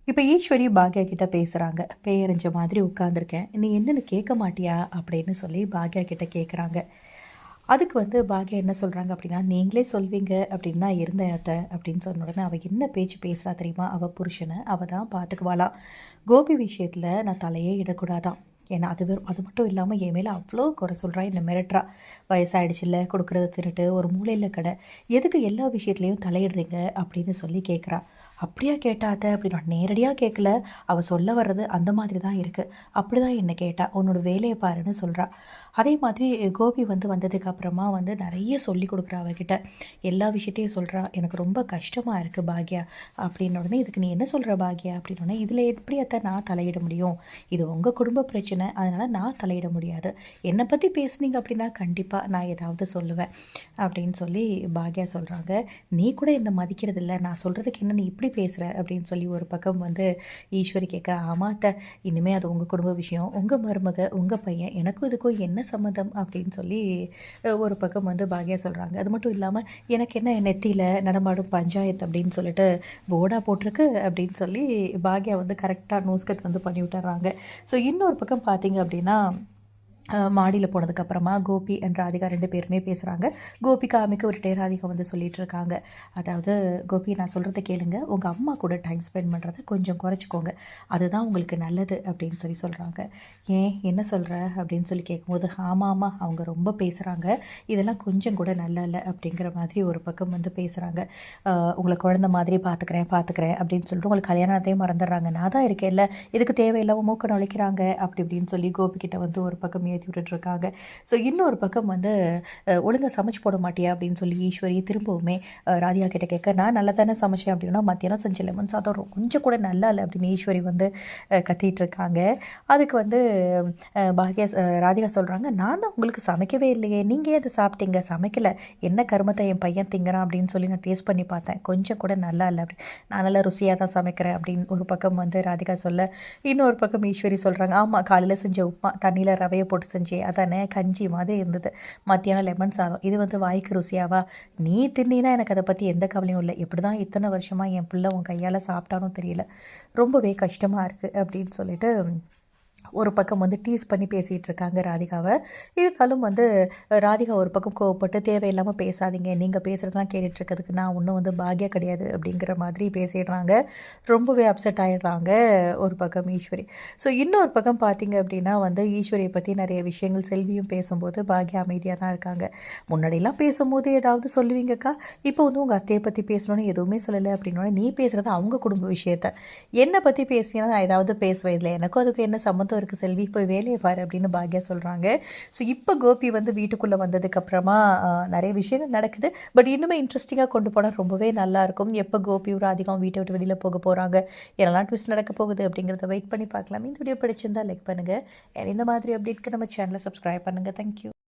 இப்போ ஈஸ்வரி பாக்யா கிட்ட பேசுகிறாங்க. பேரஞ்ச மாதிரி உட்காந்துருக்கேன், நீ என்னன்னு கேட்க மாட்டியா அப்படின்னு சொல்லி பாக்யா கிட்ட கேட்குறாங்க. அதுக்கு பாக்யா என்ன சொல்கிறாங்க அப்படின்னா, நீங்களே சொல்வீங்க அப்படின்னு நான் இருந்தேன் அத்தை அப்படின்னு சொன்ன உடனே அவள் என்ன பேச்சு பேசுகிறா தெரியுமா? அவள் புருஷனை அவள் தான் பார்த்துக்குவாளாம். கோபி விஷயத்தில் நான் தலையே இடக்கூடாதான். ஏன்னா அது மட்டும் இல்லாமல் என் மேலே அவ்வளோ குறை சொல்கிறா, என்னை மிரட்டுறா. வயசாகிடுச்சில்ல, கொடுக்குறத திருட்டு, ஒரு மூலையில் கடை, எதுக்கு எல்லா விஷயத்துலையும் தலையிடுறீங்க அப்படின்னு சொல்லி கேட்குறா. அப்படியா கேட்டாத்த அப்படி நான் நேரடியாக கேட்கல, அவள் சொல்ல வர்றது அந்த மாதிரி தான் இருக்குது. அப்படி தான் என்னை கேட்டா, உன்னோட வேலையை பாருன்னு சொல்கிறா. அதே மாதிரி கோபி வந்ததுக்கு அப்புறமா நிறைய சொல்லி கொடுக்குறா அவகிட்ட. எல்லா விஷயத்தையும் சொல்கிறா. எனக்கு ரொம்ப கஷ்டமாக இருக்குது பாக்யா அப்படின்ன உடனே, இதுக்கு நீ என்ன சொல்கிற பாக்யா அப்படின்னோடனே, இதில் எப்படியாத்தான் நான் தலையிட முடியும்? இது உங்கள் குடும்ப பிரச்சனை, அதனால் நான் தலையிட முடியாது. என்னை பற்றி பேசுனீங்க அப்படின்னா கண்டிப்பாக நான் ஏதாவது சொல்லுவேன் அப்படின்னு சொல்லி பாக்யா சொல்கிறாங்க. நீ கூட என்னை மதிக்கிறதில்ல, நான் சொல்கிறதுக்கு என்ன நீ இப்படி பேசுகிற அப்படின்னு சொல்லி ஒரு பக்கம் ஈஸ்வரி கேட்க, ஆமாத்த, இனிமேல் அது உங்கள் குடும்ப விஷயம், உங்கள் மருமக, உங்கள் பையன், எனக்கும் இதுக்கும் என்ன சம்மந்தம் அப்படின்னு சொல்லி ஒரு பக்கம் பாக்யா சொல்கிறாங்க. அது மட்டும் இல்லாமல் எனக்கு என்ன நெத்தியில் நடமாடும் பஞ்சாயத்து அப்படின்னு சொல்லிட்டு போர்டாக போட்டிருக்கு அப்படின்னு சொல்லி பாக்யா கரெக்டாக நோஸ்கட் பண்ணி விட்டுறாங்க. ஸோ இன்னொரு பக்கம் பார்த்தீங்க அப்படின்னா, மாடியில் போனதுக்கப்புறமா கோபி அண்ட் ராதிகா 2 பேருமே பேசுகிறாங்க. கோபிக்கு அமைக்க விட்டுட்டே ராதிகா சொல்லிகிட்டு இருக்காங்க. அதாவது, கோபி நான் சொல்கிறத கேளுங்க, உங்கள் அம்மா கூட டைம் ஸ்பெண்ட் பண்ணுறதை கொஞ்சம் குறைச்சிக்கோங்க, அதுதான் உங்களுக்கு நல்லது அப்படின்னு சொல்லி சொல்கிறாங்க. ஏன் என்ன சொல்கிற அப்படின்னு சொல்லி கேட்கும்போது, ஆமாம் அவங்க ரொம்ப பேசுகிறாங்க, இதெல்லாம் கொஞ்சம் கூட நல்லா இல்லை அப்படிங்கிற மாதிரி ஒரு பக்கம் பேசுகிறாங்க. உங்களை குழந்த மாதிரி பார்த்துக்கிறேன் அப்படின்னு சொல்லிட்டு உங்களுக்கு கல்யாணத்தையும் மறந்துடுறாங்க. நான் தான் இருக்கேன்ல, இதுக்கு தேவையில்லாமல் மூக்க நுழைக்கிறாங்க அப்படி இப்படின்னு சொல்லி கோபிக்கிட்ட ஒரு பக்கம் ஏற்றி விட்டுட்ருக்காங்க. ஸோ இன்னொரு பக்கம் ஒழுங்காக சமைச்சு போட மாட்டியா அப்படின்னு சொல்லி ஈஸ்வரி திரும்பவுமே ராதிகா கிட்ட கேட்க, நான் நல்லா தானே சமைச்சேன் அப்படின்னா, மத்தியானம் செஞ்ச லெமன் சாதம் கொஞ்சம் கூட நல்லா இல்லை அப்படின்னு ஈஸ்வரி கத்திட்டு இருக்காங்க. அதுக்கு பாக்யா ராதிகா சொல்கிறாங்க, நான் தான் உங்களுக்கு சமைக்கவே இல்லையே, நீங்கள் ஏன் அதை சாப்பிட்டீங்க? சமைக்கலை, என்ன கருமத்தை என் பையன் திங்கிறான் அப்படின்னு சொல்லி நான் டேஸ்ட் பண்ணி பார்த்தேன், கொஞ்சம் கூட நல்லா இல்லை அப்படி, நான் நல்லா ருசியாக தான் சமைக்கிறேன் அப்படின்னு ஒரு பக்கம் ராதிகா சொல்ல, இன்னொரு பக்கம் ஈஸ்வரி சொல்கிறாங்க, ஆமாம் காலையில் செஞ்ச உப்புமா தண்ணியில் ரவையை போட்டு செஞ்சேன், அதானே கஞ்சி மாதிரி இருந்தது, மத்தியானம் லெமன் சாதம், இது வாய்க்கு ருசியாவா? நீ தின்னா எனக்கு அதை பற்றி எந்த கவலையும் இல்லை, எப்படி தான் இத்தனை வருஷமாக என் பிள்ளை உன் கையால் சாப்பிட்டாலும் தெரியல, ரொம்பவே கஷ்டமாக இருக்குது அப்படின்னு சொல்லிட்டு ஒரு பக்கம் டீஸ் பண்ணி பேசிகிட்டு இருக்காங்க ராதிகாவை. இருந்தாலும் ராதிகா ஒரு பக்கம் கோவப்பட்டு, தேவையில்லாமல் பேசாதீங்க, நீங்கள் பேசுகிறதெல்லாம் கேட்டுட்ருக்கிறதுக்கு நான் ஒன்றும் பாக்யா கிடையாது அப்படிங்கிற மாதிரி பேசிடுறாங்க. ரொம்பவே அப்செட் ஆகிடுறாங்க ஒரு பக்கம் ஈஸ்வரி. ஸோ இன்னொரு பக்கம் பார்த்திங்க அப்படின்னா ஈஸ்வரியை பற்றி நிறைய விஷயங்கள் செல்வியும் பேசும்போது பாக்யா அமைதியாக தான் இருக்காங்க. முன்னாடிலாம் பேசும்போது ஏதாவது சொல்லுவீங்கக்கா, இப்போ உங்கள் அத்தையை பற்றி பேசணுன்னு எதுவுமே சொல்லலை அப்படின்னோட, நீ பேசுகிறது அவங்க குடும்ப விஷயத்த, என்னை பற்றி பேசினா நான் ஏதாவது பேசுவேன், இதில் எனக்கும் அதுக்கு என்ன சம்மந்தம் இருக்குது செல்வி, போய் வேலையை பாரு அப்படின்னு பாக்யா சொல்கிறாங்க. ஸோ இப்போ கோபி வீட்டுக்குள்ளே வந்ததுக்கப்புறமா நிறைய விஷயங்கள் நடக்குது. பட் இன்னுமே இன்ட்ரெஸ்டிங்காக கொண்டு போனால் ரொம்பவே நல்லாயிருக்கும். எப்போ கோபியும் ராதிகாவும் வீட்டை விட்டு வெளியில் போக போகிறாங்க, என்னெல்லாம் ட்விஸ்ட் நடக்க போகுது அப்படிங்கிறத வெயிட் பண்ணி பார்க்கலாம். இந்த வீடியோ பிடிச்சிருந்தால் லைக் பண்ணுங்கள். இந்த மாதிரி அப்டேட்க்கு நம்ம சேனலை சப்ஸ்கிரைப் பண்ணுங்கள். தேங்க்யூ.